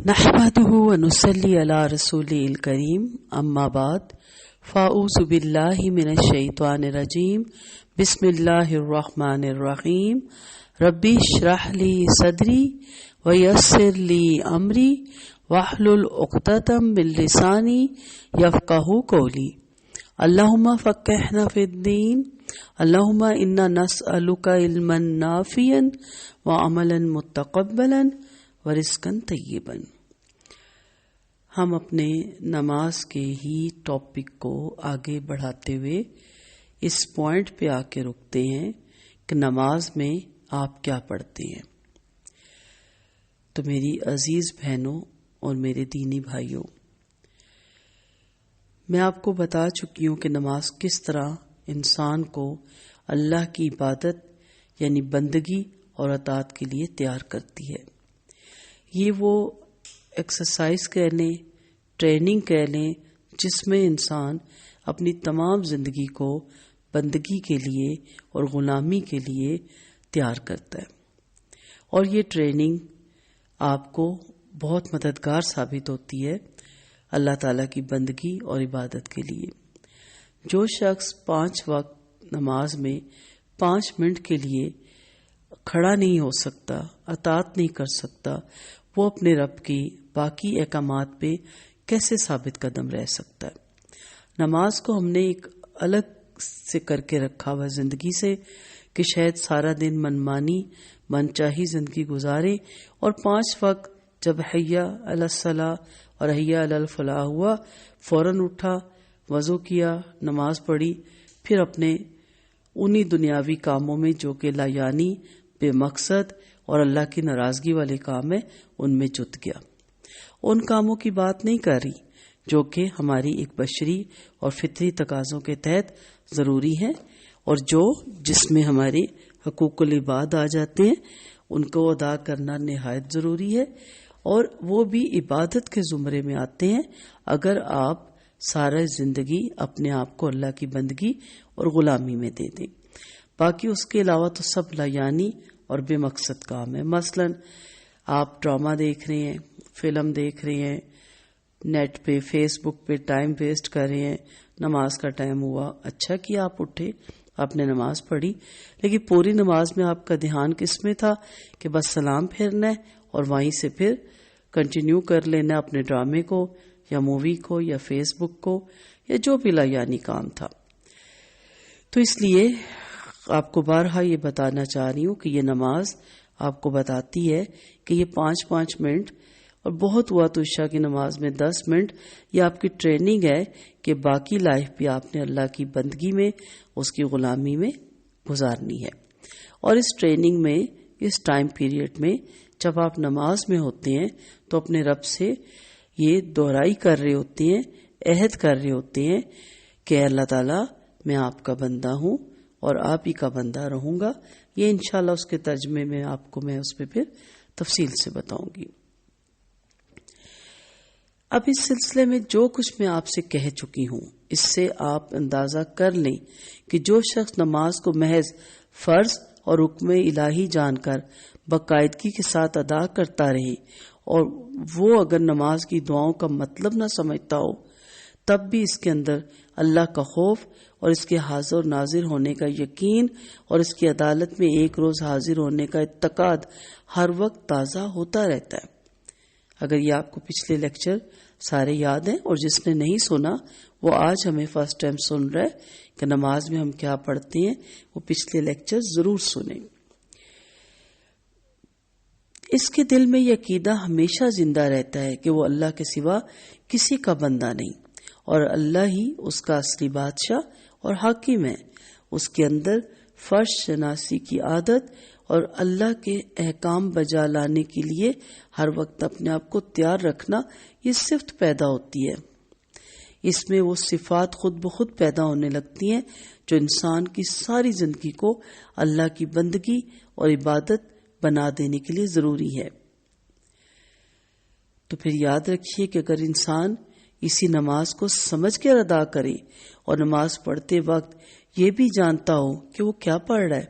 نحمده ونصلي على رسوله الكريم اما بعد فاعوذ بالله من الشیطان الرجیم بسم اللہ الرحمن الرحیم ربی اشرح لی صدری ویسر لی امری واحلل عقدۃ من لسانی یفقهوا قولی اللهم فقهنا في الدین اللهم انا نسألك علما نافعا وعملا متقبلا ورزقاً طیباً۔ ہم اپنے نماز کے ہی ٹاپک کو آگے بڑھاتے ہوئے اس پوائنٹ پہ آ کے رکتے ہیں کہ نماز میں آپ کیا پڑھتے ہیں۔ تو میری عزیز بہنوں اور میرے دینی بھائیوں، میں آپ کو بتا چکی ہوں کہ نماز کس طرح انسان کو اللہ کی عبادت یعنی بندگی اور اطاعت کے لیے تیار کرتی ہے۔ یہ وہ ایکسرسائز کہہ لیں، ٹریننگ کہہ لیں، جس میں انسان اپنی تمام زندگی کو بندگی کے لیے اور غلامی کے لیے تیار کرتا ہے، اور یہ ٹریننگ آپ کو بہت مددگار ثابت ہوتی ہے اللہ تعالیٰ کی بندگی اور عبادت کے لیے۔ جو شخص 5 وقت نماز میں 5 منٹ کے لیے کھڑا نہیں ہو سکتا، اطاعت نہیں کر سکتا، وہ اپنے رب کی باقی احکامات پہ کیسے ثابت قدم رہ سکتا ہے؟ نماز کو ہم نے ایک الگ سے کر کے رکھا ہوا زندگی سے کہ شاید سارا دن منمانی من چاہی زندگی گزارے، اور 5 وقت جب حیا علی الصلاح اور حیا علی الفلاح ہوا فوراً اٹھا، وضو کیا، نماز پڑھی، پھر اپنے انہی دنیاوی کاموں میں جو کہ لا یعنی بے مقصد اور اللہ کی ناراضگی والے کام ہیں ان میں جت گیا۔ ان کاموں کی بات نہیں کر رہی جو کہ ہماری ایک بشری اور فطری تقاضوں کے تحت ضروری ہیں، اور جس میں ہمارے حقوق العباد آ جاتے ہیں، ان کو ادا کرنا نہایت ضروری ہے، اور وہ بھی عبادت کے زمرے میں آتے ہیں اگر آپ سارا زندگی اپنے آپ کو اللہ کی بندگی اور غلامی میں دے دیں۔ باقی اس کے علاوہ تو سب لا یعنی اور بے مقصد کام ہے۔ مثلا آپ ڈرامہ دیکھ رہے ہیں، فلم دیکھ رہے ہیں، نیٹ پہ فیس بک پہ ٹائم ویسٹ کر رہے ہیں، نماز کا ٹائم ہوا، اچھا کیا آپ اٹھے، آپ نے نماز پڑھی، لیکن پوری نماز میں آپ کا دھیان کس میں تھا کہ بس سلام پھیرنا ہے اور وہیں سے پھر کنٹینیو کر لینا اپنے ڈرامے کو یا مووی کو یا فیس بک کو یا جو بھی لا یعنی کام تھا۔ تو اس لیے آپ کو بارہا یہ بتانا چاہ رہی ہوں کہ یہ نماز آپ کو بتاتی ہے کہ یہ 5 منٹ، اور بہت ہوا تو عشاء کی نماز میں 10 منٹ، یہ آپ کی ٹریننگ ہے کہ باقی لائف بھی آپ نے اللہ کی بندگی میں، اس کی غلامی میں گزارنی ہے۔ اور اس ٹریننگ میں، اس ٹائم پیریڈ میں جب آپ نماز میں ہوتے ہیں تو اپنے رب سے یہ دہرائی کر رہے ہوتے ہیں، عہد کر رہے ہوتے ہیں کہ اللہ تعالیٰ میں آپ کا بندہ ہوں اور آپ ہی کا بندہ رہوں گا۔ یہ انشاءاللہ اس کے ترجمے میں آپ کو میں اس پہ پھر تفصیل سے بتاؤں گی۔ اب اس سلسلے میں جو کچھ میں آپ سے کہہ چکی ہوں، اس سے آپ اندازہ کر لیں کہ جو شخص نماز کو محض فرض اور حکم الہی جان کر باقاعدگی کے ساتھ ادا کرتا رہے، اور وہ اگر نماز کی دعاؤں کا مطلب نہ سمجھتا ہو، تب بھی اس کے اندر اللہ کا خوف اور اس کے حاضر ناظر ہونے کا یقین اور اس کی عدالت میں ایک روز حاضر ہونے کا اعتقاد ہر وقت تازہ ہوتا رہتا ہے۔ اگر یہ آپ کو پچھلے لیکچر سارے یاد ہیں، اور جس نے نہیں سنا وہ آج ہمیں فرسٹ ٹائم سن رہا ہے کہ نماز میں ہم کیا پڑھتے ہیں، وہ پچھلے لیکچر ضرور سنیں۔ اس کے دل میں یہ عقیدہ ہمیشہ زندہ رہتا ہے کہ وہ اللہ کے سوا کسی کا بندہ نہیں، اور اللہ ہی اس کا اصلی بادشاہ اور حاکم ہے۔ اس کے اندر فرض شناسی کی عادت اور اللہ کے احکام بجا لانے کے لیے ہر وقت اپنے آپ کو تیار رکھنا، یہ صفت پیدا ہوتی ہے۔ اس میں وہ صفات خود بخود پیدا ہونے لگتی ہیں جو انسان کی ساری زندگی کو اللہ کی بندگی اور عبادت بنا دینے کے لیے ضروری ہے۔ تو پھر یاد رکھیے کہ اگر انسان اسی نماز کو سمجھ کر ادا کرے اور نماز پڑھتے وقت یہ بھی جانتا ہو کہ وہ کیا پڑھ رہا ہے،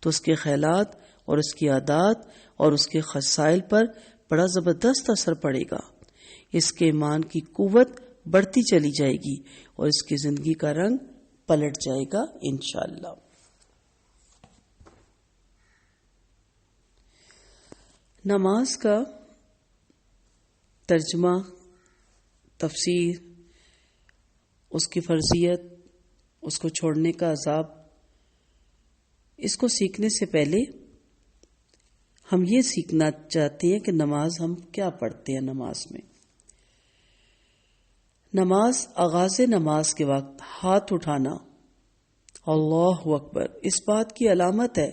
تو اس کے خیالات اور اس کی عادات اور اس کے خصائل پر بڑا زبردست اثر پڑے گا. اس کے ایمان کی قوت بڑھتی چلی جائے گی اور اس کی زندگی کا رنگ پلٹ جائے گا انشاءاللہ. نماز کا ترجمہ، تفسیر، اس کی فرضیت، اس کو چھوڑنے کا عذاب، اس کو سیکھنے سے پہلے ہم یہ سیکھنا چاہتے ہیں کہ نماز ہم کیا پڑھتے ہیں. نماز آغاز نماز کے وقت ہاتھ اٹھانا اللہ اکبر اس بات کی علامت ہے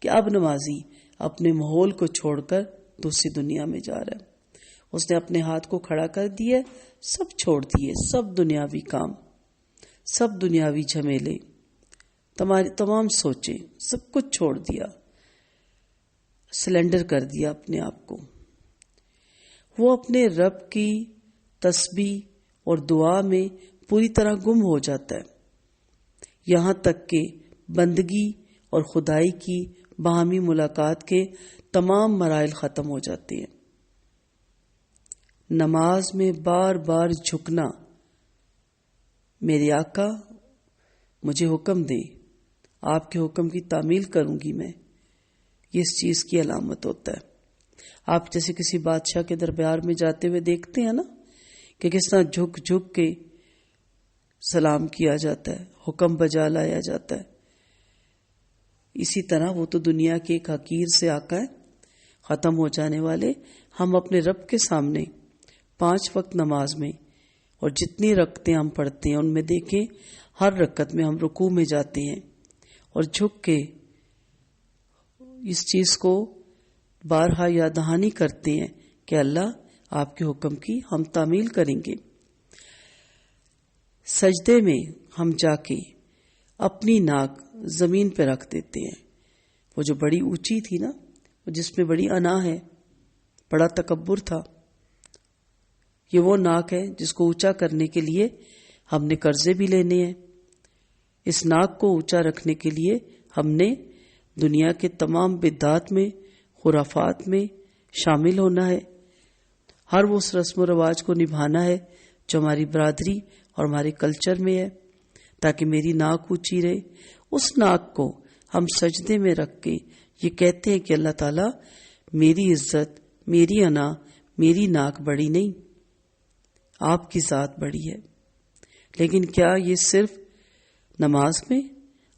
کہ اب نمازی اپنے ماحول کو چھوڑ کر دوسری دنیا میں جا رہا ہے. اس نے اپنے ہاتھ کو کھڑا کر دیا، سب چھوڑ دیے، سب دنیاوی کام، سب دنیاوی جھمیلے، تمام سوچیں، سب کچھ چھوڑ دیا، سلنڈر کر دیا اپنے آپ کو. وہ اپنے رب کی تسبیح اور دعا میں پوری طرح گم ہو جاتا ہے، یہاں تک کہ بندگی اور خدائی کی باہمی ملاقات کے تمام مراحل ختم ہو جاتے ہیں. نماز میں بار بار جھکنا، میرے آقا مجھے حکم دے، آپ کے حکم کی تعمیل کروں گی میں، یہ اس چیز کی علامت ہوتا ہے. آپ جیسے کسی بادشاہ کے دربار میں جاتے ہوئے دیکھتے ہیں نا کہ کس طرح جھک جھک کے سلام کیا جاتا ہے، حکم بجا لایا جاتا ہے. اسی طرح وہ تو دنیا کے ایک حقیر سے آقا ہے، ختم ہو جانے والے. ہم اپنے رب کے سامنے 5 وقت نماز میں اور جتنی رکعتیں ہم پڑھتے ہیں ان میں دیکھیں ہر رکعت میں ہم رکوع میں جاتے ہیں اور جھک کے اس چیز کو بارہا یاد دہانی کرتے ہیں کہ اللہ آپ کے حکم کی ہم تعمیل کریں گے. سجدے میں ہم جا کے اپنی ناک زمین پہ رکھ دیتے ہیں. وہ جو بڑی اونچی تھی نا، جس میں بڑی انا ہے، بڑا تکبر تھا، یہ وہ ناک ہے جس کو اونچا کرنے کے لیے ہم نے قرضے بھی لینے ہیں. اس ناک کو اونچا رکھنے کے لیے ہم نے دنیا کے تمام بدعات میں، خرافات میں شامل ہونا ہے. ہر وہ اس رسم و رواج کو نبھانا ہے جو ہماری برادری اور ہمارے کلچر میں ہے تاکہ میری ناک اونچی رہے. اس ناک کو ہم سجدے میں رکھ کے یہ کہتے ہیں کہ اللہ تعالیٰ میری عزت، میری انا، میری ناک بڑی نہیں، آپ کی ذات بڑی ہے. لیکن کیا یہ صرف نماز میں؟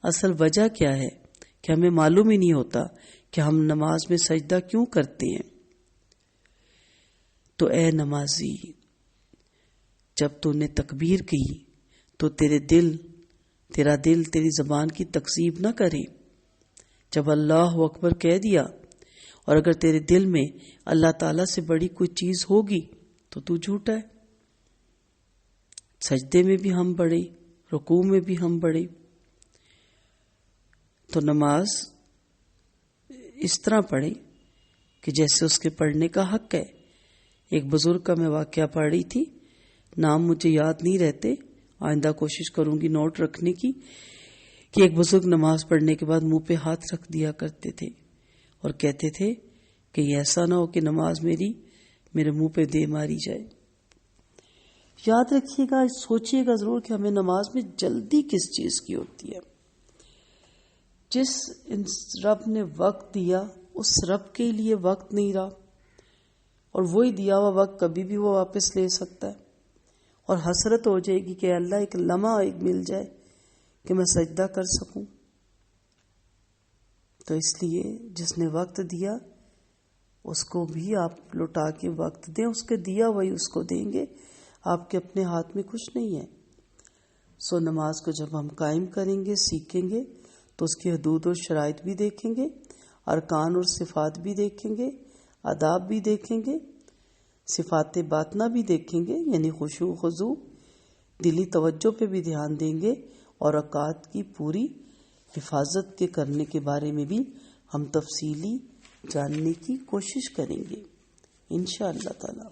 اصل وجہ کیا ہے کہ ہمیں معلوم ہی نہیں ہوتا کہ ہم نماز میں سجدہ کیوں کرتے ہیں. تو اے نمازی، جب تو نے تکبیر کی تو تیرا دل تیری زبان کی تکذیب نہ کرے. جب اللہ اکبر کہہ دیا اور اگر تیرے دل میں اللہ تعالیٰ سے بڑی کوئی چیز ہوگی تو جھوٹا ہے. سجدے میں بھی ہم بڑھے، رکوع میں بھی ہم بڑھے. تو نماز اس طرح پڑھے کہ جیسے اس کے پڑھنے کا حق ہے. ایک بزرگ کا میں واقعہ پڑھ رہی تھی، نام مجھے یاد نہیں رہتے، آئندہ کوشش کروں گی نوٹ رکھنے کی، کہ ایک بزرگ نماز پڑھنے کے بعد منہ پہ ہاتھ رکھ دیا کرتے تھے اور کہتے تھے کہ یہ ایسا نہ ہو کہ نماز میرے منہ پہ دے ماری جائے. یاد رکھیے گا، سوچیے گا ضرور کہ ہمیں نماز میں جلدی کس چیز کی ہوتی ہے. جس رب نے وقت دیا اس رب کے لیے وقت نہیں رہا، اور وہی دیا ہوا وقت کبھی بھی وہ واپس لے سکتا ہے. اور حسرت ہو جائے گی کہ اللہ ایک لمحہ ایک مل جائے کہ میں سجدہ کر سکوں. تو اس لیے جس نے وقت دیا اس کو بھی آپ لوٹا کے وقت دیں، اس کے دیا وہی اس کو دیں گے، آپ کے اپنے ہاتھ میں کچھ نہیں ہے. سو نماز کو جب ہم قائم کریں گے، سیکھیں گے، تو اس کی حدود اور شرائط بھی دیکھیں گے، ارکان اور صفات بھی دیکھیں گے، آداب بھی دیکھیں گے، صفات باطنہ بھی دیکھیں گے، یعنی خشوع خضوع، دلی توجہ پہ بھی دھیان دیں گے، اور اوقات کی پوری حفاظت کے کرنے کے بارے میں بھی ہم تفصیلی جاننے کی کوشش کریں گے انشاءاللہ تعالی.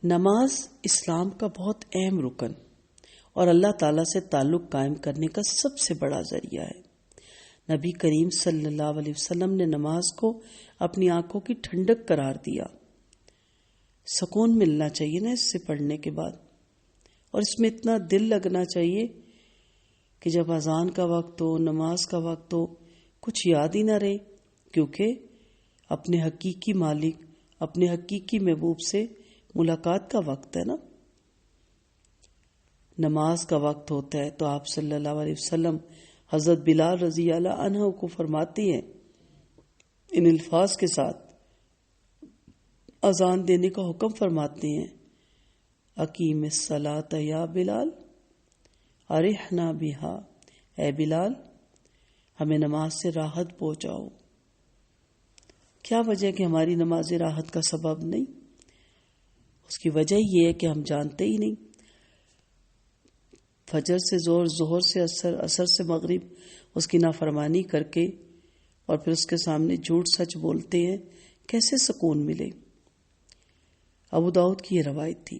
نماز اسلام کا بہت اہم رکن اور اللہ تعالیٰ سے تعلق قائم کرنے کا سب سے بڑا ذریعہ ہے. نبی کریم صلی اللہ علیہ وسلم نے نماز کو اپنی آنکھوں کی ٹھنڈک قرار دیا. سکون ملنا چاہیے نا اس سے پڑھنے کے بعد، اور اس میں اتنا دل لگنا چاہیے کہ جب اذان کا وقت ہو، نماز کا وقت ہو، کچھ یاد ہی نہ رہے، کیونکہ اپنے حقیقی مالک، اپنے حقیقی محبوب سے ملاقات کا وقت ہے نا. نماز کا وقت ہوتا ہے تو آپ صلی اللہ علیہ وسلم حضرت بلال رضی اللہ عنہ کو فرماتے ہیں ان الفاظ کے ساتھ، اذان دینے کا حکم فرماتے ہیں، اقیم الصلاۃ یا بلال ارحنا بہا، اے بلال ہمیں نماز سے راحت پہنچاؤ. کیا وجہ کہ ہماری نماز راحت کا سبب نہیں؟ اس کی وجہ یہ ہے کہ ہم جانتے ہی نہیں. فجر سے زور، ظہر سے اثر، اثر سے مغرب اس کی نافرمانی کر کے اور پھر اس کے سامنے جھوٹ سچ بولتے ہیں، کیسے سکون ملے؟ ابو داؤد کی یہ روایت تھی.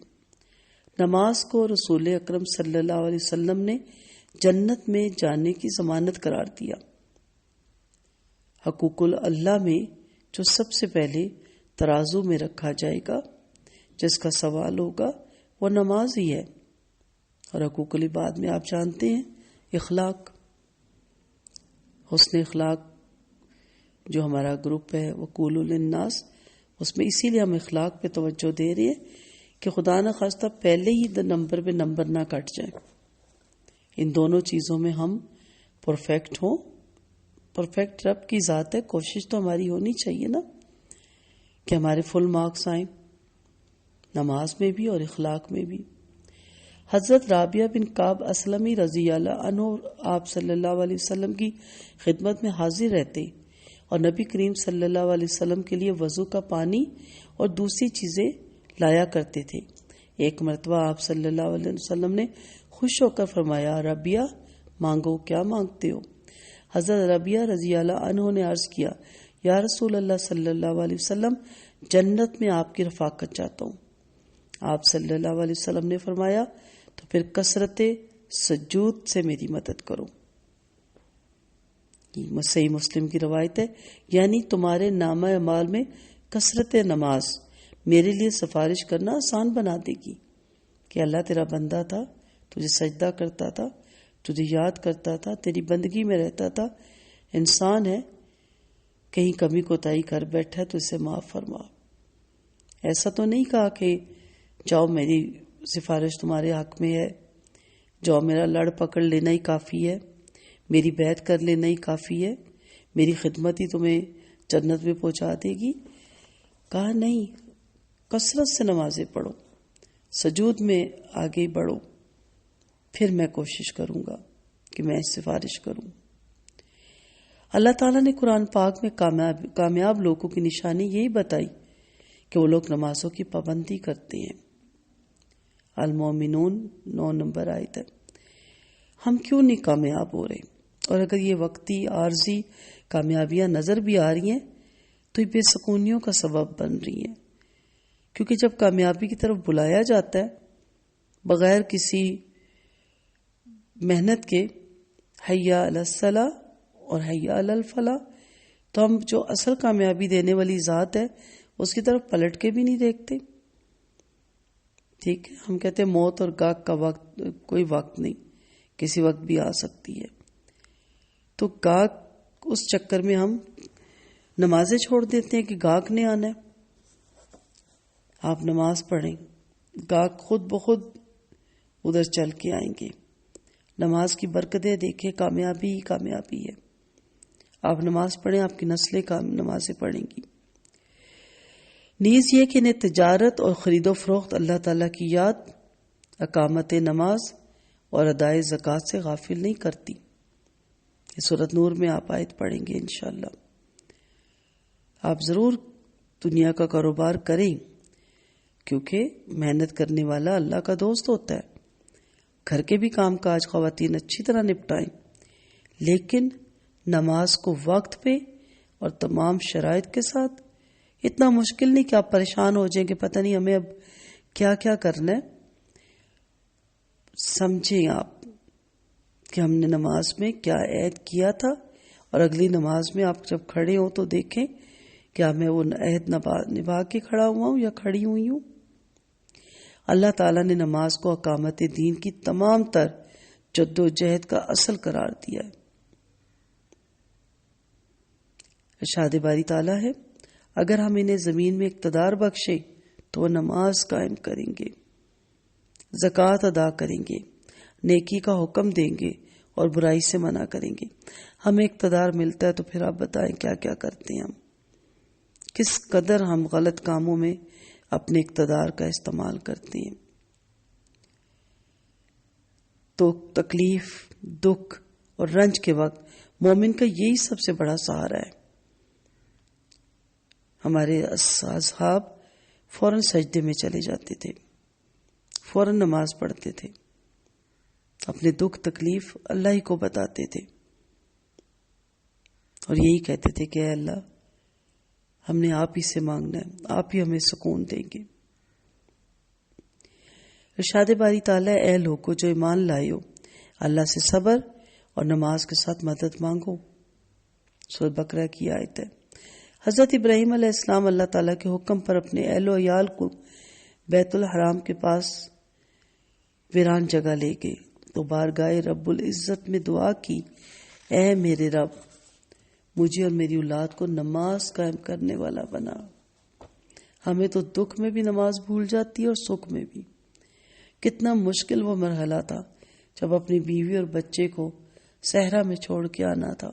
نماز کو رسول اکرم صلی اللہ علیہ وسلم نے جنت میں جانے کی ضمانت قرار دیا. حقوق اللہ میں جو سب سے پہلے ترازو میں رکھا جائے گا، جس کا سوال ہوگا، وہ نماز ہی ہے. اور حقوق العباد میں آپ جانتے ہیں اخلاق، حسن اخلاق جو ہمارا گروپ ہے وقولوا للناس، اس میں اسی لیے ہم اخلاق پہ توجہ دے رہے ہیں کہ خدا نہ خواستہ پہلے ہی نمبر پہ نمبر نہ کٹ جائے. ان دونوں چیزوں میں ہم پرفیکٹ ہوں. پرفیکٹ رب کی ذات ہے، کوشش تو ہماری ہونی چاہیے نا کہ ہمارے فل مارکس آئیں، نماز میں بھی اور اخلاق میں بھی. حضرت رابعہ بن کعب اسلمی رضی اللہ عنہ آپ صلی اللہ علیہ وسلم کی خدمت میں حاضر رہتے اور نبی کریم صلی اللہ علیہ وسلم کے لیے وضو کا پانی اور دوسری چیزیں لایا کرتے تھے. ایک مرتبہ آپ صلی اللہ علیہ وسلم نے خوش ہو کر فرمایا، رابعہ مانگو، کیا مانگتے ہو؟ حضرت رابعہ رضی اللہ عنہ نے عرض کیا، یا رسول اللہ صلی اللہ علیہ وسلم جنت میں آپ کی رفاقت چاہتا ہوں. آپ صلی اللہ علیہ وسلم نے فرمایا، تو پھر کثرت سجود سے میری مدد کرو. صحیح مسلم کی روایت ہے، یعنی تمہارے نامہ اعمال میں کثرت نماز میرے لیے سفارش کرنا آسان بنا دے گی. کہ اللہ تیرا بندہ تھا، تجھے سجدہ کرتا تھا، تجھے یاد کرتا تھا، تیری بندگی میں رہتا تھا. انسان ہے، کہیں کمی کوتاہی کر بیٹھا تو اسے معاف فرما. ایسا تو نہیں کہا کہ جاؤ میری سفارش تمہارے حق میں ہے، جاؤ میرا لڑ پکڑ لینا ہی کافی ہے، میری بیعت کر لینا ہی کافی ہے، میری خدمت ہی تمہیں جنت میں پہنچا دے گی. کہا نہیں، کثرت سے نمازیں پڑھو، سجود میں آگے بڑھو، پھر میں کوشش کروں گا کہ میں سفارش کروں. اللہ تعالیٰ نے قرآن پاک میں کامیاب لوگوں کی نشانی یہی بتائی کہ وہ لوگ نمازوں کی پابندی کرتے ہیں. المومنون 9 نمبر آیت ہے. ہم کیوں نہیں کامیاب ہو رہے؟ اور اگر یہ وقتی عارضی کامیابیاں نظر بھی آ رہی ہیں تو یہ بے سکونیوں کا سبب بن رہی ہیں. کیونکہ جب کامیابی کی طرف بلایا جاتا ہے بغیر کسی محنت کے، حیا علی الصلاۃ اور حیا علی الفلاح، تو ہم جو اصل کامیابی دینے والی ذات ہے اس کی طرف پلٹ کے بھی نہیں دیکھتے. ٹھیک ہے، ہم کہتے ہیں موت اور گاگ کا وقت کوئی وقت نہیں، کسی وقت بھی آ سکتی ہے. تو گاگ اس چکر میں ہم نمازیں چھوڑ دیتے ہیں کہ گاگ نے آنا ہے. آپ نماز پڑھیں، گاگ خود بخود ادھر چل کے آئیں گے. نماز کی برکتیں دیکھیں، کامیابی ہی کامیابی ہے. آپ نماز پڑھیں، آپ کی نسلیں نمازیں پڑھیں گی. نیز یہ کہ انہیں تجارت اور خرید و فروخت اللہ تعالیٰ کی یاد، اقامت نماز اور ادائے زکوٰۃ سے غافل نہیں کرتی. یہ سورۃ نور میں آپ آیت پڑھیں گے انشاءاللہ. آپ ضرور دنیا کا کاروبار کریں، کیونکہ محنت کرنے والا اللہ کا دوست ہوتا ہے. گھر کے بھی کام کاج خواتین اچھی طرح نپٹائیں، لیکن نماز کو وقت پہ اور تمام شرائط کے ساتھ. اتنا مشکل نہیں کہ آپ پریشان ہو جائیں کہ پتہ نہیں ہمیں اب کیا کیا کرنا ہے. سمجھیں آپ کہ ہم نے نماز میں کیا عہد کیا تھا اور اگلی نماز میں آپ جب کھڑے ہوں تو دیکھیں کیا میں وہ عہد نبھا کے کھڑا ہوا ہوں یا کھڑی ہوئی ہوں. اللہ تعالیٰ نے نماز کو اقامت دین کی تمام تر جد و جہد کا اصل قرار دیا ہے. ارشاد باری تعالیٰ ہے اگر ہم انہیں زمین میں اقتدار بخشے تو وہ نماز قائم کریں گے، زکوٰۃ ادا کریں گے، نیکی کا حکم دیں گے اور برائی سے منع کریں گے. ہمیں اقتدار ملتا ہے تو پھر آپ بتائیں کیا کیا کرتے ہیں ہم، کس قدر ہم غلط کاموں میں اپنے اقتدار کا استعمال کرتے ہیں. تو تکلیف، دکھ اور رنج کے وقت مومن کا یہی سب سے بڑا سہارا ہے. ہمارے اصحاب فوراً سجدے میں چلے جاتے تھے، فوراً نماز پڑھتے تھے، اپنے دکھ تکلیف اللہ ہی کو بتاتے تھے اور یہی کہتے تھے کہ اے اللہ ہم نے آپ ہی سے مانگنا ہے، آپ ہی ہمیں سکون دیں گے. ارشاد باری تعالیٰ اے لوگو جو ایمان لائے ہو اللہ سے صبر اور نماز کے ساتھ مدد مانگو. سورۃ بقرہ کی آیت ہے. حضرت ابراہیم علیہ السلام اللہ تعالیٰ کے حکم پر اپنے اہل و عیال کو بیت الحرام کے پاس ویران جگہ لے گئے تو بارگاہ رب العزت میں دعا کی اے میرے رب مجھے اور میری اولاد کو نماز قائم کرنے والا بنا. ہمیں تو دکھ میں بھی نماز بھول جاتی ہے اور سکھ میں بھی. کتنا مشکل وہ مرحلہ تھا جب اپنی بیوی اور بچے کو صحرا میں چھوڑ کے آنا تھا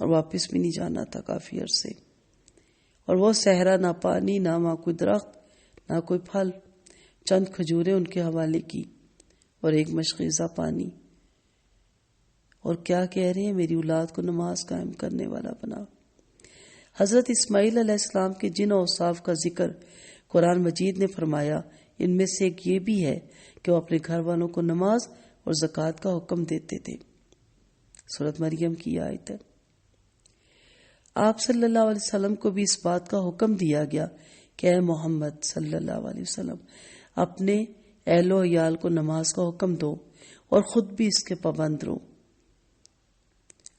اور واپس بھی نہیں جانا تھا کافی عرصے. اور وہ صحرا نہ پانی، نہ وہاں کوئی درخت، نہ کوئی پھل، چند کھجوریں ان کے حوالے کی اور ایک مشغیزہ پانی. اور کیا کہہ رہے ہیں میری اولاد کو نماز قائم کرنے والا بنا. حضرت اسماعیل علیہ السلام کے جن اوصاف کا ذکر قرآن مجید نے فرمایا ان میں سے ایک یہ بھی ہے کہ وہ اپنے گھر والوں کو نماز اور زکوٰۃ کا حکم دیتے تھے. سورۃ مریم کی آیت ہے. آپ صلی اللہ علیہ وسلم کو بھی اس بات کا حکم دیا گیا کہ اے محمد صلی اللہ علیہ وسلم اپنے اہل و عیال کو نماز کا حکم دو اور خود بھی اس کے پابند رہو.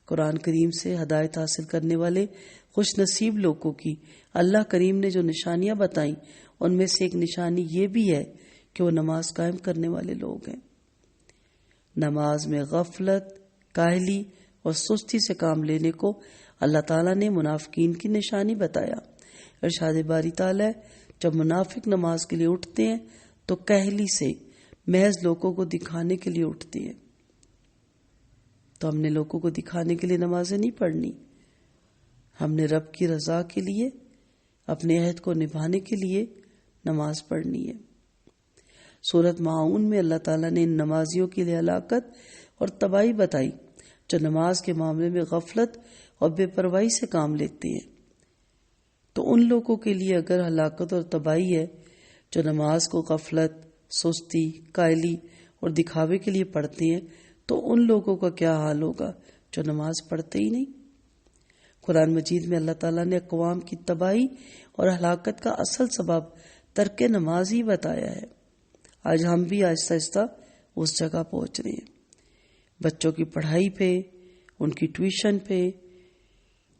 قرآن کریم سے ہدایت حاصل کرنے والے خوش نصیب لوگوں کی اللہ کریم نے جو نشانیاں بتائیں ان میں سے ایک نشانی یہ بھی ہے کہ وہ نماز قائم کرنے والے لوگ ہیں. نماز میں غفلت، کاہلی اور سستی سے کام لینے کو اللہ تعالیٰ نے منافقین کی نشانی بتایا. ارشاد باری تعالیٰ جب منافق نماز کے لیے اٹھتے ہیں تو کاہلی سے محض لوگوں کو دکھانے کے لیے اٹھتے ہیں. تو ہم نے لوگوں کو دکھانے کے لیے نمازیں نہیں پڑھنی، ہم نے رب کی رضا کے لیے اپنے عہد کو نبھانے کے لیے نماز پڑھنی ہے. سورۃ ماعون میں اللہ تعالیٰ نے ان نمازیوں کے لیے ہلاکت اور تباہی بتائی جو نماز کے معاملے میں غفلت اور بے پرواہی سے کام لیتے ہیں. تو ان لوگوں کے لیے اگر ہلاکت اور تباہی ہے جو نماز کو غفلت، سستی، کائلی اور دکھاوے کے لیے پڑھتے ہیں تو ان لوگوں کا کیا حال ہوگا جو نماز پڑھتے ہی نہیں. قرآن مجید میں اللہ تعالیٰ نے اقوام کی تباہی اور ہلاکت کا اصل سبب ترک نماز ہی بتایا ہے. آج ہم بھی آہستہ آہستہ اس جگہ پہنچ رہے ہیں. بچوں کی پڑھائی پہ، ان کی ٹیوشن پہ،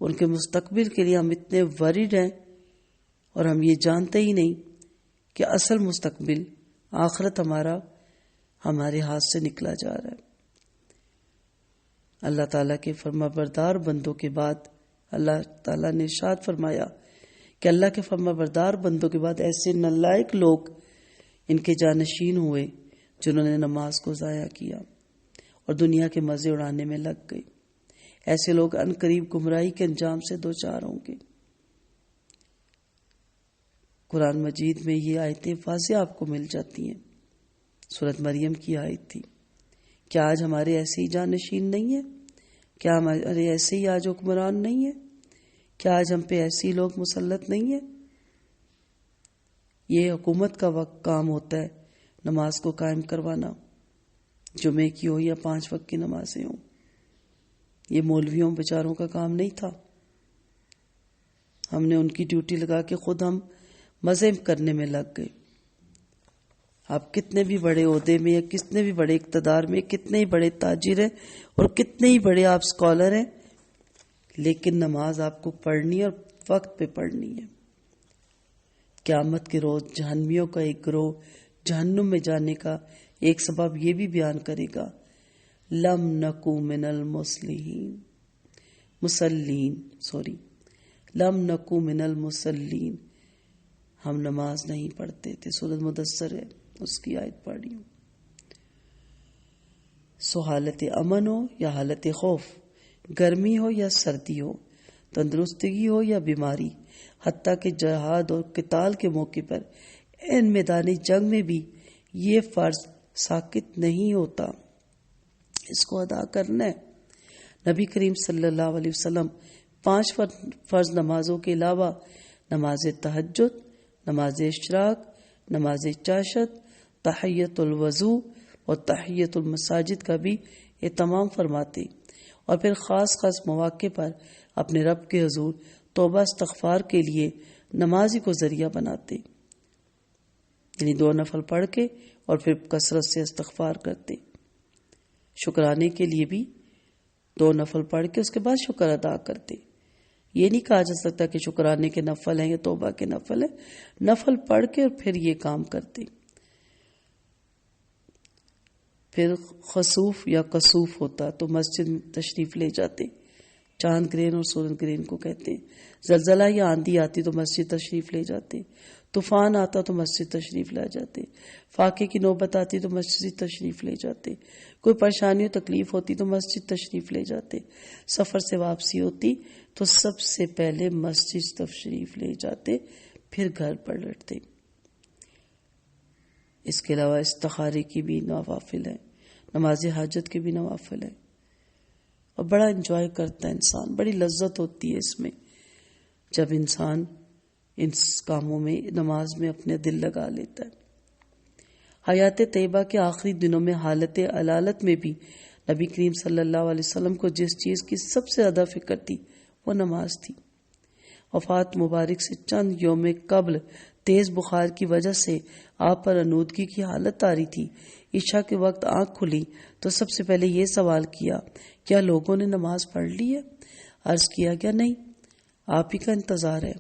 ان کے مستقبل کے لیے ہم اتنے ورڈ ہیں اور ہم یہ جانتے ہی نہیں کہ اصل مستقبل آخرت ہمارے ہاتھ سے نکلا جا رہا ہے. اللہ تعالیٰ کے فرما بردار بندوں کے بعد اللہ تعالیٰ نے ارشاد فرمایا کہ اللہ کے فرما بردار بندوں کے بعد ایسے نالائق لوگ ان کے جانشین ہوئے جنہوں نے نماز کو ضائع کیا اور دنیا کے مزے اڑانے میں لگ گئے. ایسے لوگ ان قریب گمراہی کے انجام سے دوچار ہوں گے. قرآن مجید میں یہ آیتیں واضح آپ کو مل جاتی ہیں. سورۃ مریم کی آیت تھی. کیا آج ہمارے ایسے ہی جانشین نہیں ہیں؟ کیا ہمارے ایسے ہی آج حکمران نہیں ہیں؟ کیا آج ہم پہ ایسے ہی لوگ مسلط نہیں ہیں؟ یہ حکومت کا وقت کام ہوتا ہے نماز کو قائم کروانا، جمعے کی ہو یا 5 وقت کی نمازیں ہوں. یہ مولویوں بیچاروں کا کام نہیں تھا. ہم نے ان کی ڈیوٹی لگا کے خود ہم مزے کرنے میں لگ گئے. آپ کتنے بھی بڑے عہدے میں یا کتنے بھی بڑے اقتدار میں، کتنے ہی بڑے تاجر ہیں اور کتنے ہی بڑے آپ اسکالر ہیں، لیکن نماز آپ کو پڑھنی ہے اور وقت پہ پڑھنی ہے۔ قیامت کے روز جہنمیوں کا ایک گروہ جہنم میں جانے کا ایک سبب یہ بھی بیان کرے گا، لم نکو من المصلین، ہم نماز نہیں پڑھتے تھے۔ سورۃ مدثر ہے، اس کی آیت پڑھی ہوں۔ سو حالت امن ہو یا حالت خوف، گرمی ہو یا سردی ہو، تندرستگی ہو یا بیماری، حتیٰ کہ جہاد اور قتال کے موقع پر ان میدان جنگ میں بھی یہ فرض ساقط نہیں ہوتا، اس کو ادا کرنا ہے۔ نبی کریم صلی اللہ علیہ وسلم 5 فرض نمازوں کے علاوہ نماز تہجد، نماز اشراق، نماز چاشت، تحیۃ الوضو اور تحیۃ المساجد کا بھی اہتمام فرماتے، اور پھر خاص مواقع پر اپنے رب کے حضور توبہ استغفار کے لیے نمازی کو ذریعہ بناتے، یعنی 2 نفل پڑھ کے اور پھر کثرت سے استغفار کرتے۔ شکرانے کے لیے بھی 2 نفل پڑھ کے اس کے بعد شکر ادا کرتے۔ یہ نہیں کہا جا سکتا کہ شکرانے کے نفل ہیں یا توبہ کے نفل ہیں، نفل پڑھ کے اور پھر یہ کام کرتے۔ پھر خسوف یا کسوف ہوتا تو مسجد میں تشریف لے جاتے، چاند گرہن اور سورج گرہن کو کہتے ہیں۔ زلزلہ یا آندھی آتی تو مسجد تشریف لے جاتے، طوفان آتا تو مسجد تشریف لے جاتے، فاقے کی نوبت آتی تو مسجد تشریف لے جاتے، کوئی پریشانی و تکلیف ہوتی تو مسجد تشریف لے جاتے، سفر سے واپسی ہوتی تو سب سے پہلے مسجد تشریف لے جاتے، پھر گھر پر لوٹتے۔ اس کے علاوہ استخارے کی بھی نوافل ہے، نماز حاجت کے بھی نوافل ہے، اور بڑا انجوائے کرتا ہے انسان، بڑی لذت ہوتی ہے اس میں جب انسان ان کاموں میں نماز میں اپنے دل لگا لیتا ہے۔ حیات طیبہ کے آخری دنوں میں حالت علالت میں بھی نبی کریم صلی اللہ علیہ وسلم کو جس چیز کی سب سے زیادہ فکر تھی وہ نماز تھی۔ وفات مبارک سے چند یوم قبل تیز بخار کی وجہ سے آپ پر آلودگی کی حالت آ رہی تھی۔ عشاء کے وقت آنکھ کھلی تو سب سے پہلے یہ سوال کیا، کیا لوگوں نے نماز پڑھ لی ہے؟ عرض کیا گیا نہیں، آپ ہی کا انتظار ہے۔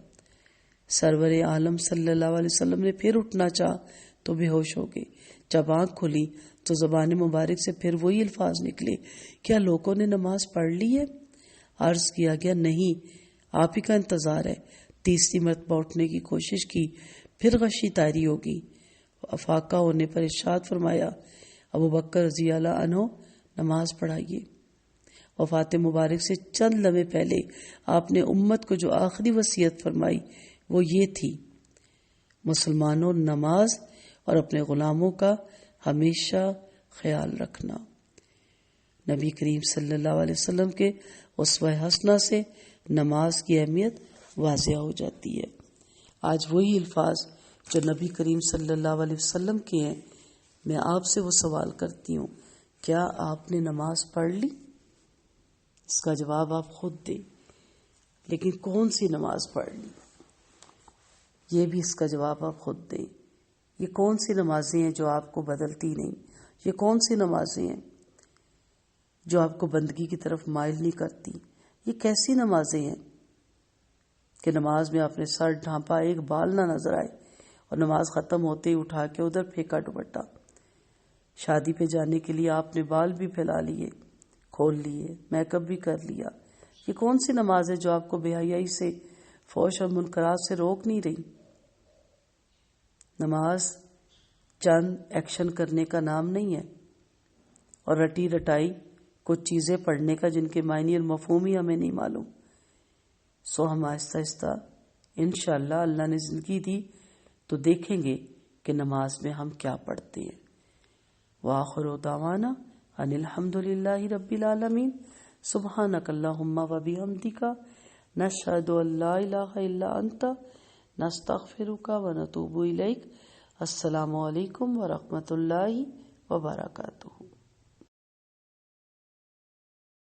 سرور عالم صلی اللہ علیہ وسلم نے پھر اٹھنا چاہا تو بے ہوش ہو گئے۔ جب آنکھ کھلی تو زبان مبارک سے پھر وہی الفاظ نکلے، کیا لوگوں نے نماز پڑھ لی ہے؟ عرض کیا گیا نہیں، آپ ہی کا انتظار ہے۔ تیسری مرتبہ اٹھنے کی کوشش کی، پھر غشی طاری ہوگی۔ افاقہ ہونے پر ارشاد فرمایا، ابو بکر رضی اللہ عنہ نماز پڑھائیے۔ وفات مبارک سے چند لمحے پہلے آپ نے امت کو جو آخری وصیت فرمائی وہ یہ تھی، مسلمانوں نماز اور اپنے غلاموں کا ہمیشہ خیال رکھنا۔ نبی کریم صلی اللہ علیہ وسلم کے اسوہ حسنہ سے نماز کی اہمیت واضح ہو جاتی ہے۔ آج وہی الفاظ جو نبی کریم صلی اللہ علیہ وسلم کے ہیں، میں آپ سے وہ سوال کرتی ہوں، کیا آپ نے نماز پڑھ لی؟ اس کا جواب آپ خود دیں، لیکن کون سی نماز پڑھ لی یہ بھی اس کا جواب آپ خود دیں۔ یہ کون سی نمازیں ہیں جو آپ کو بدلتی نہیں؟ یہ کون سی نمازیں ہیں جو آپ کو بندگی کی طرف مائل نہیں کرتی؟ یہ کیسی نمازیں ہیں کہ نماز میں آپ نے سر ڈھانپا، ایک بال نہ نظر آئے، اور نماز ختم ہوتے ہی اٹھا کے ادھر پھینکا دوپٹہ۔ شادی پہ جانے کے لیے آپ نے بال بھی پھیلا لیے، کھول لیے، میک اپ بھی کر لیا۔ یہ کون سی نماز ہے جو آپ کو بے حیائی سے، فحش اور منکرات سے روک نہیں رہی؟ نماز چند ایکشن کرنے کا نام نہیں ہے، اور رٹی رٹائی کچھ چیزیں پڑھنے کا جن کے معنی اور مفہوم ہی ہمیں نہیں معلوم۔ سو ہم آہستہ آہستہ انشاءاللہ اللہ نے زندگی دی تو دیکھیں گے کہ نماز میں ہم کیا پڑھتے ہیں۔ وآخر دعوانا ان الحمد للہ رب العالمین، سبحانک اللہم و بحمدک، نشہد ان لا الہ الا انت، نستغفرک و نتوب الیک۔ السلام علیکم ورحمۃ اللہ وبرکاتہ۔